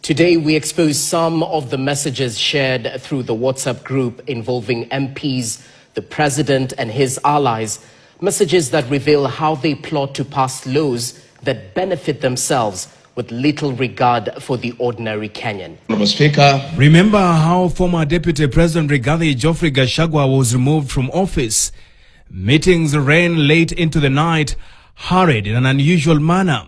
Today, we expose some of the messages shared through the WhatsApp group involving MPs, the president and his allies, messages that reveal how they plot to pass laws that benefit themselves with little regard for the ordinary Kenyan. Mr. Speaker, remember how former Deputy President Rigathi Gachagua was removed from office? Meetings ran late into the night, hurried in an unusual manner.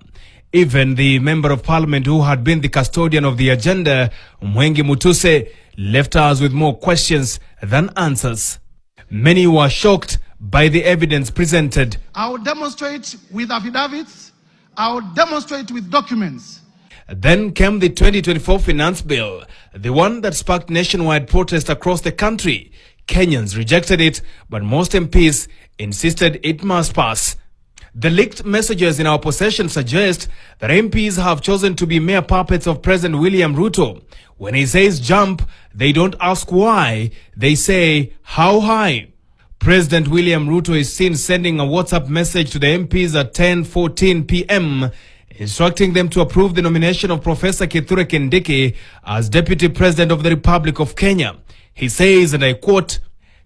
Even the Member of Parliament who had been the custodian of the agenda, Mwengi Mutuse, left us with more questions than answers. Many were shocked by the evidence presented. I will demonstrate with affidavits. I will demonstrate with documents. Then came the 2024 Finance Bill, the one that sparked nationwide protest across the country. Kenyans rejected it, but most MPs insisted it must pass. The leaked messages in our possession suggest that MPs have chosen to be mere puppets of President William Ruto. When he says jump, they don't ask why, they say how high. President William Ruto is seen sending a WhatsApp message to the MPs at 10:14 p.m. instructing them to approve the nomination of Professor Kithure Kindiki as Deputy President of the Republic of Kenya. He says, and I quote,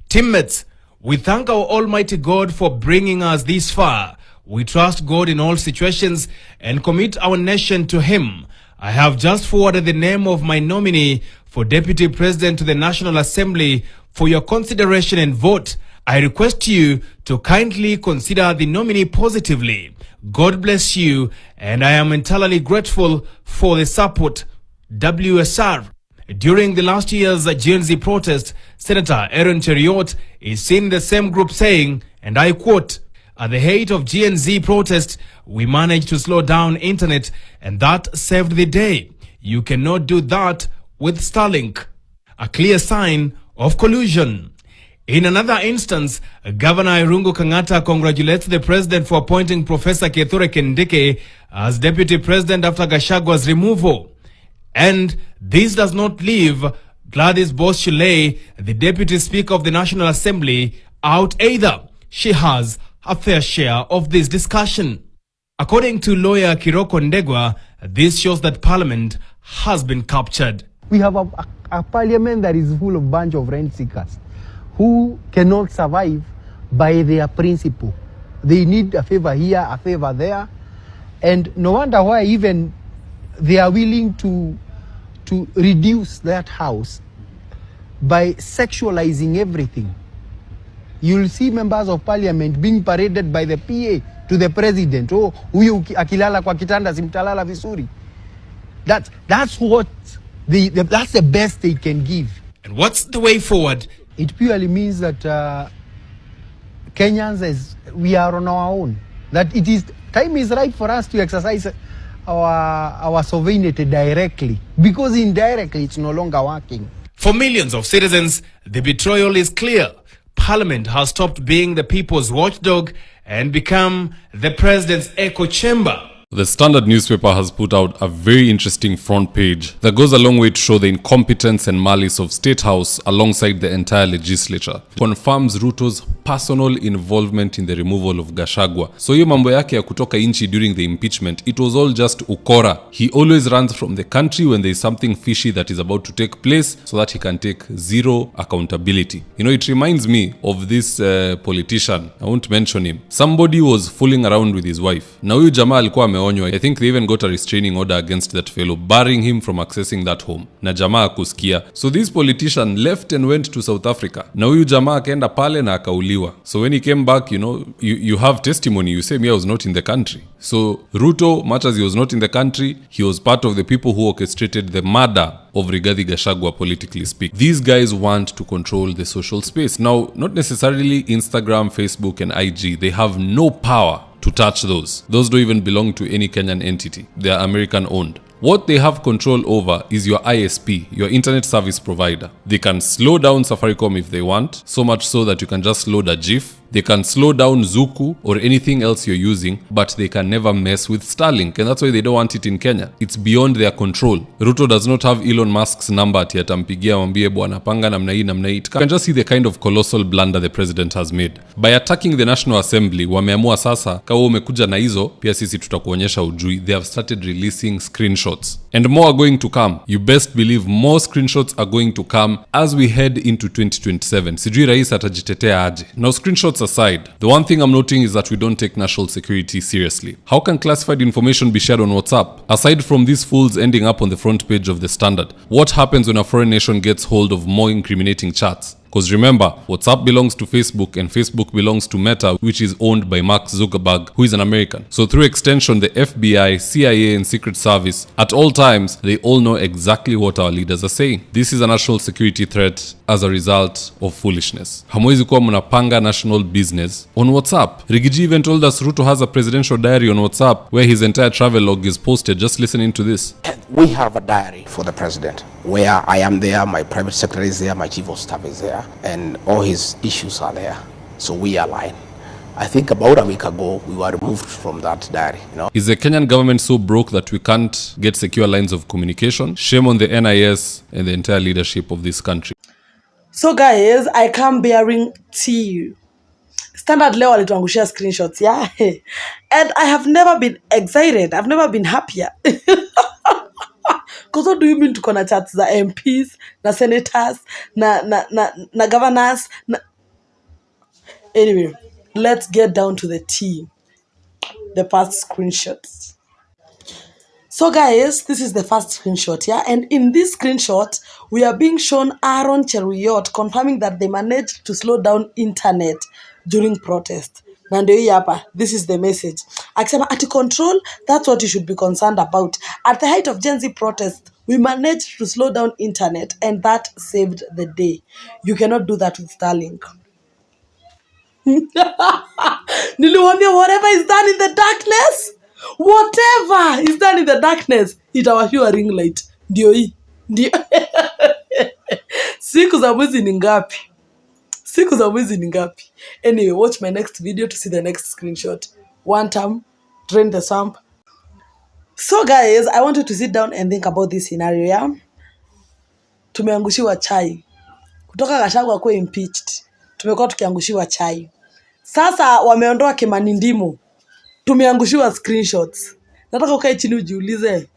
"Teammates, we thank our Almighty God for bringing us this far. We trust God in all situations and commit our nation to Him. I have just forwarded the name of my nominee for Deputy President to the National Assembly for your consideration and vote. I request you to kindly consider the nominee positively. God bless you, and I am entirely grateful for the support. WSR." During the last year's Gen Z protest, Senator Aaron Cheriot is seen in the same group saying, and I quote, "At the height of Gen Z protest, we managed to slow down internet, and that saved the day. You cannot do that with Starlink." A clear sign of collusion. In another instance, Governor Irungu Kang'ata congratulates the president for appointing Professor Kithure Kindiki as deputy president after Gachagua's removal. And this does not leave Gladys Bosch-Shilley, the deputy speaker of the National Assembly, out either. She has a fair share of this discussion. According to lawyer Kiroko Ndegwa, this shows that Parliament has been captured. We have a parliament that is full of bunch of rent seekers who cannot survive by their principle. They need a favor here, a favor there, and no wonder why even they are willing to reduce that house by sexualizing everything. You'll see members of parliament being paraded by the PA to the president. Oh, huyu akilala kwa kitanda simtalala vizuri. That's what that's the best they can give. And what's the way forward? It purely means that Kenyans, we are on our own. That time is right for us to exercise our sovereignty directly, because indirectly it's no longer working. For millions of citizens, the betrayal is clear. Parliament has stopped being the people's watchdog and become the president's echo chamber. The Standard newspaper has put out a very interesting front page that goes a long way to show the incompetence and malice of State House alongside the entire legislature. Confirms Ruto's personal involvement in the removal of Gachagua. So hiyo mambo yake ya kutoka inchi during the impeachment, it was all just ukora. He always runs from the country when there is something fishy that is about to take place so that he can take zero accountability. You know, it reminds me of this politician, I won't mention him. Somebody was fooling around with his wife. Na huyu jamaa alikuwa I think they even got a restraining order against that fellow, barring him from accessing that home. Na jamaa kusikia. So this politician left and went to South Africa. Na huyu jamaa akaenda pale na akauliwa. So when he came back, you know, you have testimony. You say, me, I was not in the country. So Ruto, much as he was not in the country, he was part of the people who orchestrated the murder of Rigathi Gachagua, politically speaking. These guys want to control the social space. Now, not necessarily Instagram, Facebook, and IG. They have no power to touch those. Those don't even belong to any Kenyan entity. They are American owned. What they have control over is your ISP, your internet service provider. They can slow down Safaricom if they want, so much so that you can just load a GIF They can slow down Zuku or anything else you're using, but they can never mess with Starlink, and that's why they don't want it in Kenya. It's beyond their control. Ruto does not have Elon Musk's number ati atampigia mwambie bwana panga namna hii namna hii. You can just see the kind of colossal blunder the president has made. By attacking the National Assembly, wameamua sasa kama umekuja na hizo pia sisi tutakuonyesha ujui. They have started releasing screenshots. And more are going to come. You best believe more screenshots are going to come as we head into 2027. Sijui rais atajitetea aje. Now screenshots aside, the one thing I'm noting is that we don't take national security seriously. How can classified information be shared on WhatsApp? Aside from these fools ending up on the front page of the Standard, what happens when a foreign nation gets hold of more incriminating chats? Because remember, WhatsApp belongs to Facebook and Facebook belongs to Meta, which is owned by Mark Zuckerberg, who is an American. So through extension, the FBI, CIA and Secret Service, at all times, they all know exactly what our leaders are saying. This is a national security threat as a result of foolishness. Hamwezi kuwa mnapanga national business on WhatsApp. Rigiji even told us Ruto has a presidential diary on WhatsApp where his entire travel log is posted. Just listening to this. We have a diary for the president where I am there, my private secretary is there, my chief of staff is there, and all his issues are there. So we align. I think about a week ago, we were removed from that diary. Is the Kenyan government so broke that we can't get secure lines of communication? Shame on the NIS and the entire leadership of this country. So guys, I come bearing tea. Standard leo alituangushia screenshots, yeah? And I have never been excited. I've never been happier. Because what do you mean to na chats za MPs, na senators, na governors? Anyway, let's get down to the tea. The first screenshots. So guys, this is the first screenshot, yeah? And in this screenshot, we are being shown Aaron Cheruiyot confirming that they managed to slow down internet during protest. This is the message. Akisema at control, that's what you should be concerned about. At the height of Gen Z protest, we managed to slow down internet and that saved the day. You cannot do that with Starlink. Niliwaambia whatever is done in the darkness, whatever is done in the darkness, itawashiwa ring light. Ndio hii. Ndio. Siku za mwezi ni ngapi? Siku za mwezi ni ngapi? Anyway, watch my next video to see the next screenshot. One time, drain the swamp. So guys, I want you to sit down and think about this scenario, yeah? Tumeangushiwa chai. Kutoka Gachagua kuwa impeached. Tumekuwa tukiangushiwa chai. Sasa wameondoa Kimani Ndimo. Tumeangushiwa screenshots. Nataka ukae chini ujiulize.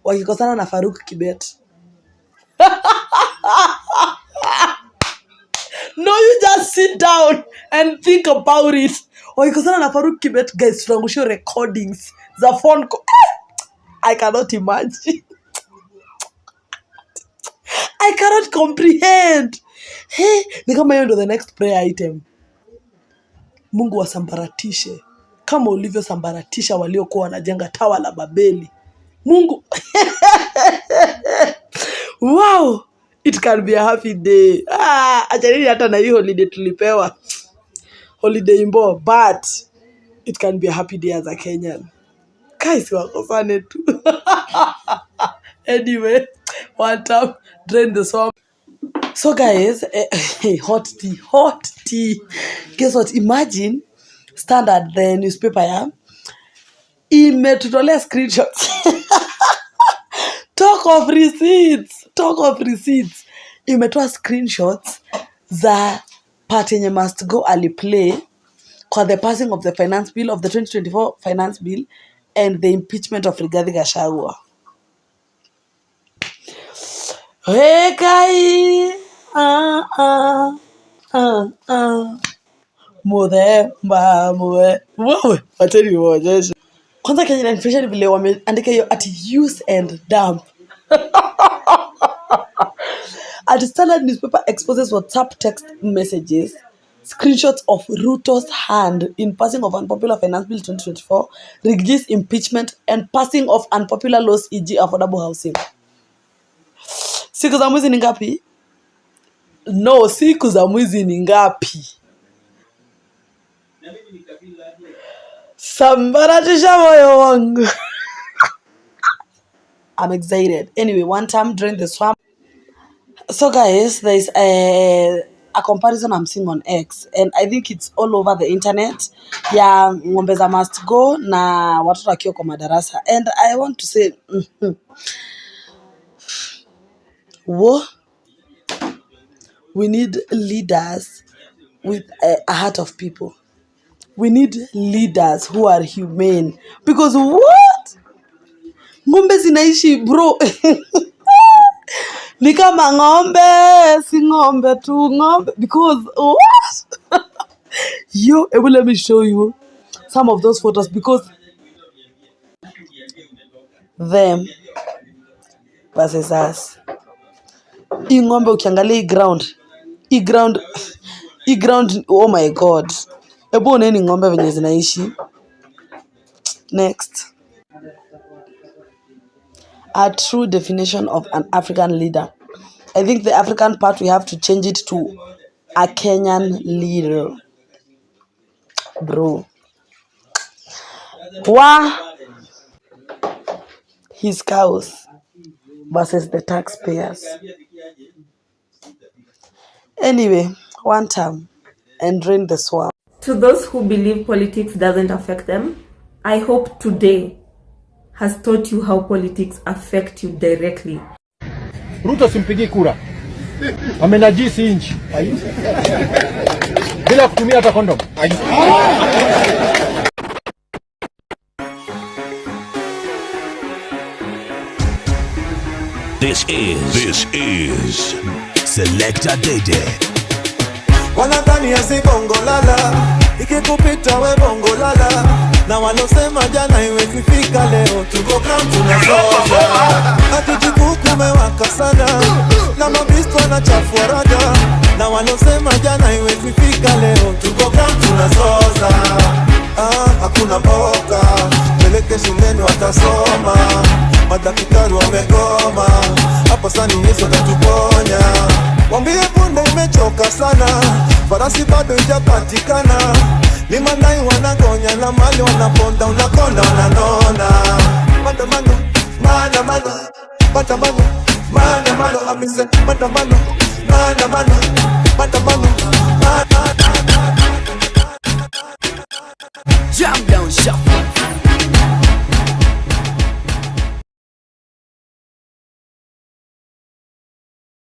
Wakikosana na Faruk Kibet. No, you just sit down and think about it. Wakikosana na Faruk Kibet, guys, tunaangushiwa recordings za phone call. I cannot imagine. I cannot comprehend. Hey, ni kama hiyo ndo the next prayer item. Mungu wasambaratishe kama ulivyo sambaratisha waliokuwa wanajenga tawa la Babeli. Mungu. Wow, it can be a happy day. Achani hata na hii holiday tulipewa. Holiday imbo, but it can be a happy day as a Kenyan. Guys, wakosane tu. Anyway, one time, drain the swamp. So guys, hot tea. Guess what? Imagine Standard, the newspaper, yeah? Imetutolea screenshots. Talk of receipts. Imetoa screenshots za part yenye must go aliplay kwa the passing of the finance bill of the 2024 finance bill and the impeachment of Rigathi Gachagua. Hey guys, wateni mwajesha. Kwanza Kenya inflation vile wameandika hiyo ati use and dump. At Standard newspaper exposes WhatsApp text messages, screenshots of Ruto's hand in passing of unpopular finance bill 2024, Rigath's impeachment and passing of unpopular laws e.g. affordable housing. Siku za mwezi ni ngapi? No, siku za mwezi ni ngapi? Sambaratisha moyo wangu. I'm excited. Anyway, one time during the swamp. So guys, there's a comparison I'm seeing on X, and I think it's all over the internet. Yeah, ng'ombe za must go na watoto wakiwa kwa madarasa. And I want to say, we need leaders with a heart of people. We need leaders who are humane. Because what? Ng'ombe zinaishi bro. Ni kama ng'ombe, si ng'ombe tu, ng'ombe. Because what? Yo, let me show you some of those photos, because them versus us. Hii ng'ombe ukiangalia hii ground, oh my god. Ebu oneni ng'ombe venye zinaishi. Next. A true definition of an African leader. I think the African part, we have to change it to a Kenyan leader. Bro. His cows versus the taxpayers. Anyway, one time and drain the swamp. To those who believe politics doesn't affect them, I hope today has taught you how politics affect you directly. Ruto simpigi kura. Amenajisi inchi. Bila kutumia hata kondom. This is Selector Dede. Wanadhani ya si bongo lala, ikikupita we bongo lala. Na walosema jana iwezi fika leo, tuko ground tunazoza. Hatujikuku mewaka sana, na mabistu wanachafua rada. Na walosema jana iwezi fika leo, tuko ground tunazoza. Hakuna mboka, peleke shuleni watasoma. Madaktari wamegoma, hapo sani Yesu atatuponya. Wambie punde imechoka sana, farasi bado ijapatikana. Ni madai wanagonya na mali wanaponda, unakonda wananona. Maandamano, maandamano, maandamano, maandamano, amise maandamano, maandamano, maandamano, Jam down, shuffle.